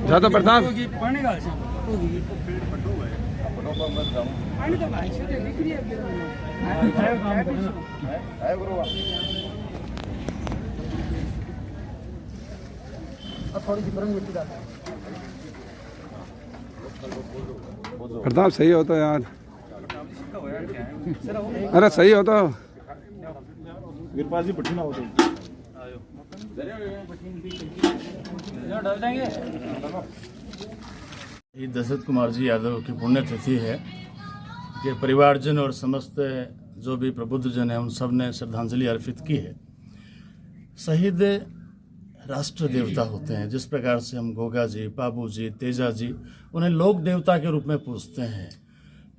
ज्यादा प्रधान प्रताप सही होता यार। अरे सही होता गिरपाल जी पट्टी ना होते दशरथ कुमार जी यादव की पुण्यतिथि है कि परिवारजन और समस्त जो भी प्रबुद्धजन है उन सब ने श्रद्धांजलि अर्पित की है। शहीद राष्ट्र देवता होते हैं। जिस प्रकार से हम गोगा जी, बाबू जी, तेजा जी उन्हें लोक देवता के रूप में पूजते हैं।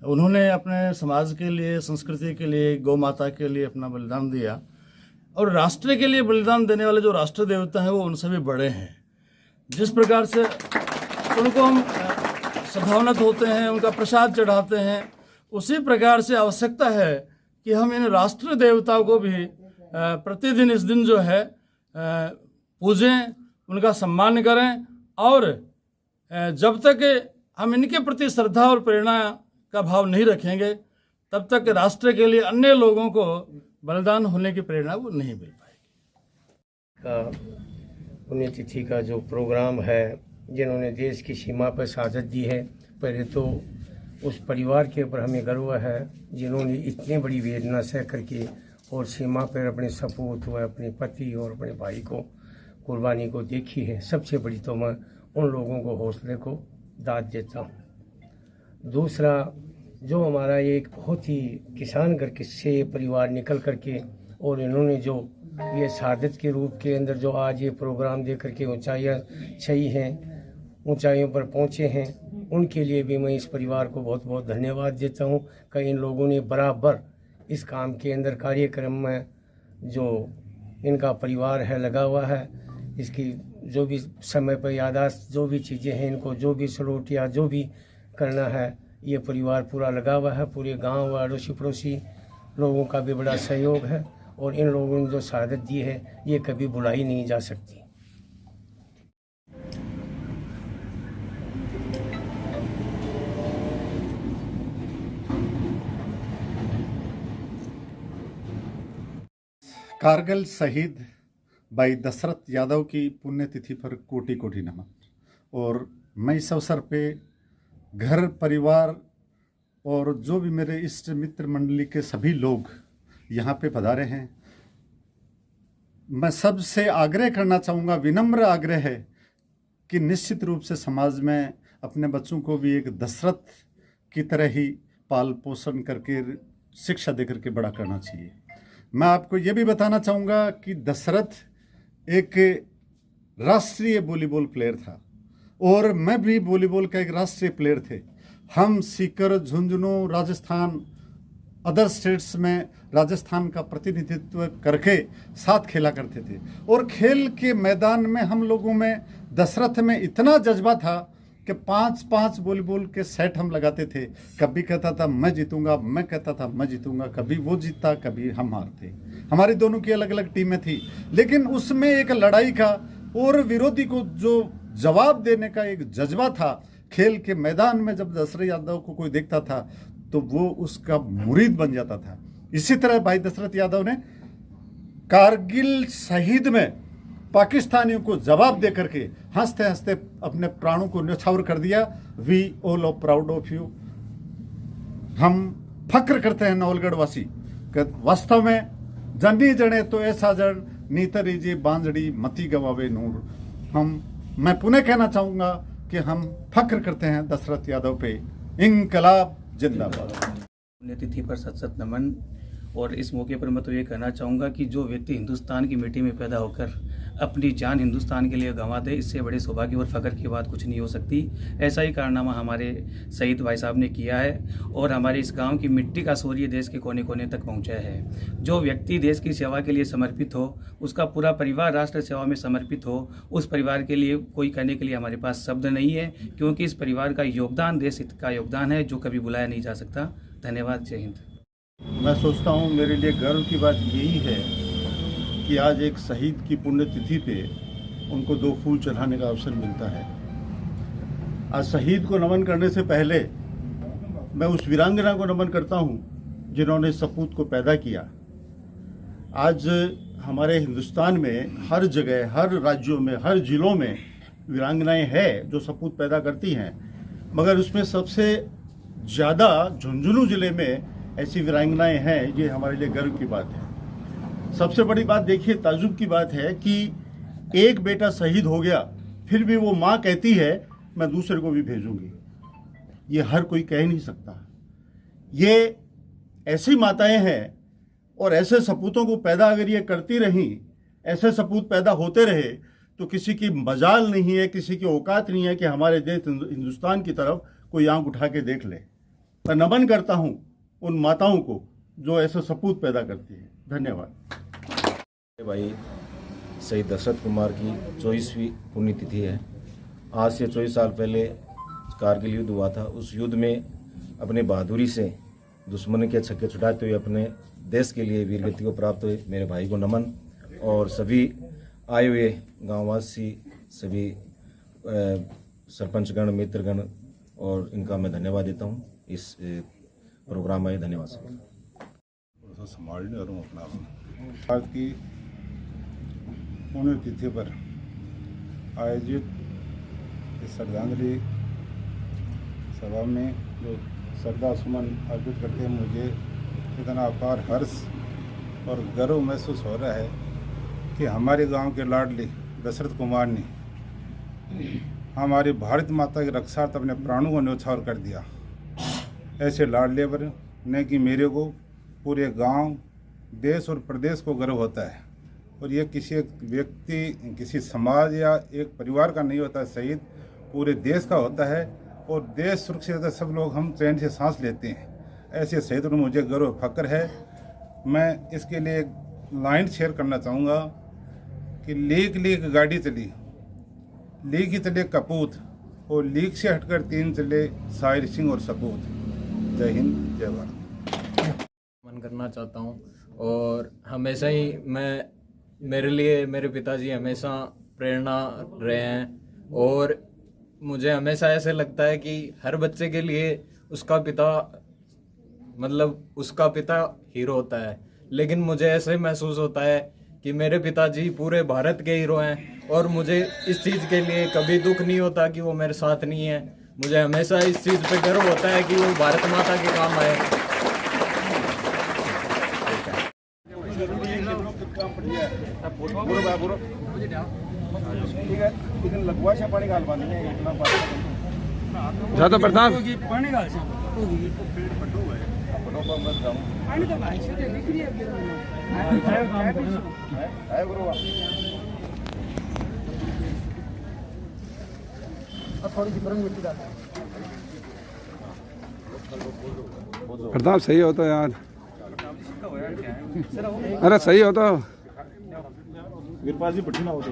उन्होंने अपने समाज के लिए, संस्कृति के लिए, गौ माता के लिए अपना बलिदान दिया और राष्ट्र के लिए बलिदान देने वाले जो राष्ट्र देवता हैं वो उनसे भी बड़े हैं। जिस प्रकार से उनको हम श्रद्धान्वित होते हैं, उनका प्रसाद चढ़ाते हैं, उसी प्रकार से आवश्यकता है कि हम इन राष्ट्र देवताओं को भी प्रतिदिन इस दिन जो है पूजें, उनका सम्मान करें और जब तक हम इनके प्रति श्रद्धा और प्रेरणा का भाव नहीं रखेंगे तब तक राष्ट्र के लिए अन्य लोगों को बलिदान होने की प्रेरणा वो नहीं मिल पाएगी। पुण्यतिथि का जो प्रोग्राम है, जिन्होंने देश की सीमा पर शहादत दी है, पहले तो उस परिवार के ऊपर हमें गर्व है जिन्होंने इतनी बड़ी वेदना सह करके और सीमा पर अपने सपूत व अपने पति और अपने भाई को कुर्बानी को देखी है। सबसे बड़ी तो मैं उन लोगों को हौसले को दाद देता हूँ। दूसरा, जो हमारा एक बहुत ही किसान घर से परिवार निकल करके और इन्होंने जो ये शहादत के रूप के अंदर जो आज ये प्रोग्राम दे करके ऊंचाइयाँ छही हैं, ऊंचाइयों पर पहुँचे हैं, उनके लिए भी मैं इस परिवार को बहुत बहुत धन्यवाद देता हूँ कि इन लोगों ने बराबर इस काम के अंदर कार्यक्रम में जो इनका परिवार है लगा हुआ है। इसकी जो भी समय पर यादाश्त जो भी चीज़ें हैं, इनको जो भी सलोट या जो भी करना है, ये परिवार पूरा लगा हुआ है। पूरे गांव व अड़ोसी पड़ोसी लोगों का भी बड़ा सहयोग है और इन लोगों ने जो शहादत दी है ये कभी भुलाई नहीं जा सकती। कारगिल शहीद भाई दशरथ यादव की पुण्यतिथि पर कोटि कोटि नमन। और मैं इस अवसर पे घर परिवार और जो भी मेरे इष्ट मित्र मंडली के सभी लोग यहाँ पे पधारे हैं, मैं सबसे आग्रह करना चाहूँगा, विनम्र आग्रह है कि निश्चित रूप से समाज में अपने बच्चों को भी एक दशरथ की तरह ही पाल पोषण करके शिक्षा दे करके बड़ा करना चाहिए। मैं आपको ये भी बताना चाहूँगा कि दशरथ एक राष्ट्रीय वॉलीबॉल प्लेयर था और मैं भी वॉलीबॉल का एक राष्ट्रीय प्लेयर थे। हम सीकर, झुंझुनू, राजस्थान, अदर स्टेट्स में राजस्थान का प्रतिनिधित्व करके साथ खेला करते थे और खेल के मैदान में हम लोगों में दशरथ में इतना जज्बा था कि 5-5 वॉलीबॉल के सेट हम लगाते थे। कभी कहता था मैं जीतूंगा, मैं कहता था मैं जीतूंगा, कभी वो जीतता कभी हम हारते। हमारी दोनों की अलग अलग टीमें थी, लेकिन उसमें एक लड़ाई का और विरोधी को जो जवाब देने का एक जज्बा था। खेल के मैदान में जब दशरथ यादव को कोई देखता था तो वो उसका मुरीद बन जाता था। इसी तरह भाई दशरथ यादव ने कारगिल शहीद में पाकिस्तानियों को जवाब दे करके हंसते हंसते अपने प्राणों को न्यौछावर कर दिया। We all are proud of you. हम फक्र करते हैं नवलगढ़ वासी कि वास्तव में जनी जने तो ऐसा जड़ नीतरी जी बांजड़ी मती गवावे नूर। मैं पुनः कहना चाहूंगा कि हम फख्र करते हैं दशरथ यादव पे। इंकलाब जिंदाबाद। पुण्यतिथि पर सत सत नमन। और इस मौके पर मैं तो ये कहना चाहूँगा कि जो व्यक्ति हिंदुस्तान की मिट्टी में पैदा होकर अपनी जान हिंदुस्तान के लिए गंवा दे, इससे बड़े सौभाग्य और फख्र की बात कुछ नहीं हो सकती। ऐसा ही कारनामा हमारे शहीद भाई साहब ने किया है और हमारे इस गांव की मिट्टी का शौर्य देश के कोने कोने तक पहुंचा है। जो व्यक्ति देश की सेवा के लिए समर्पित हो, उसका पूरा परिवार राष्ट्र सेवा में समर्पित हो, उस परिवार के लिए कोई कहने के लिए हमारे पास शब्द नहीं है, क्योंकि इस परिवार का योगदान देश हित का योगदान है जो कभी बुलाया नहीं जा सकता। धन्यवाद। जय हिंद। मैं सोचता हूँ मेरे लिए गर्व की बात यही है कि आज एक शहीद की पुण्यतिथि पे उनको 2 फूल चढ़ाने का अवसर मिलता है। आज शहीद को नमन करने से पहले मैं उस वीरांगना को नमन करता हूँ जिन्होंने सपूत को पैदा किया। आज हमारे हिंदुस्तान में हर जगह, हर राज्यों में, हर जिलों में वीरांगनाएं हैं जो सपूत पैदा करती हैं, मगर उसमें सबसे ज़्यादा झुंझुनू ज़िले में ऐसी वीरांगनाएं हैं। ये हमारे लिए गर्व की बात है। सबसे बड़ी बात देखिए, ताज्जुब की बात है कि एक बेटा शहीद हो गया, फिर भी वो माँ कहती है मैं दूसरे को भी भेजूंगी। ये हर कोई कह नहीं सकता। ये ऐसी माताएं हैं और ऐसे सपूतों को पैदा अगर ये करती रहीं, ऐसे सपूत पैदा होते रहे, तो किसी की मजाल नहीं है, किसी की औकात नहीं है कि हमारे देश हिंदुस्तान की तरफ कोई आंख उठा के देख ले। मैं नमन करता हूँ उन माताओं को जो ऐसे सपूत पैदा करती है। धन्यवाद। भाई शहीद दशरथ कुमार की 24वीं पुण्यतिथि है। आज से 24 साल पहले कारगिल युद्ध हुआ था। उस युद्ध में अपने बहादुरी से दुश्मन के छक्के छुड़ाते हुए अपने देश के लिए वीरगति को प्राप्त हुए मेरे भाई को नमन। और सभी आए हुए गाँववासी, सभी सरपंचगण, मित्रगण, और इनका मैं धन्यवाद देता हूँ। इस प्रोग्राम में धन्यवाद सर। संभालने और अपना आज की पुण्यतिथि पर आयोजित इस श्रद्धांजलि सभा में जो श्रद्धा सुमन अर्पित करते हैं, मुझे इतना अपार हर्ष और गर्व महसूस हो रहा है कि हमारे गांव के लाडले दशरथ कुमार ने हमारी भारत माता की रक्षार्थ अपने प्राणों को न्यौछावर कर दिया। ऐसे लाडले पर ने कि मेरे को पूरे गांव, देश और प्रदेश को गर्व होता है। और ये किसी एक व्यक्ति, किसी समाज या एक परिवार का नहीं होता, शहीद पूरे देश का होता है। और देश सुरक्षित होता है, सब लोग हम चैन से सांस लेते हैं। ऐसे शहीद में मुझे गर्व फख्र है। मैं इसके लिए एक लाइन शेयर करना चाहूँगा कि लीक लीक गाड़ी चली, लीक ही चले कपूत, और लीक से हटकर 3 चले साहिर सिंह और सपूत। जय हिंद, जय भारत। मन करना चाहता हूँ। और हमेशा ही मेरे लिए मेरे पिताजी हमेशा प्रेरणा रहे हैं। और मुझे हमेशा ऐसे लगता है कि हर बच्चे के लिए उसका पिता हीरो होता है, लेकिन मुझे ऐसे महसूस होता है कि मेरे पिताजी पूरे भारत के हीरो हैं। और मुझे इस चीज़ के लिए कभी दुख नहीं होता कि वो मेरे साथ नहीं है। मुझे हमेशा इस चीज़ पे गर्व होता है कि वो भारत माता के काम आए। ज्यादा प्रताप प्रताप सही होता यार। अरे सही होता। वीरपाल जी बैठना हो तो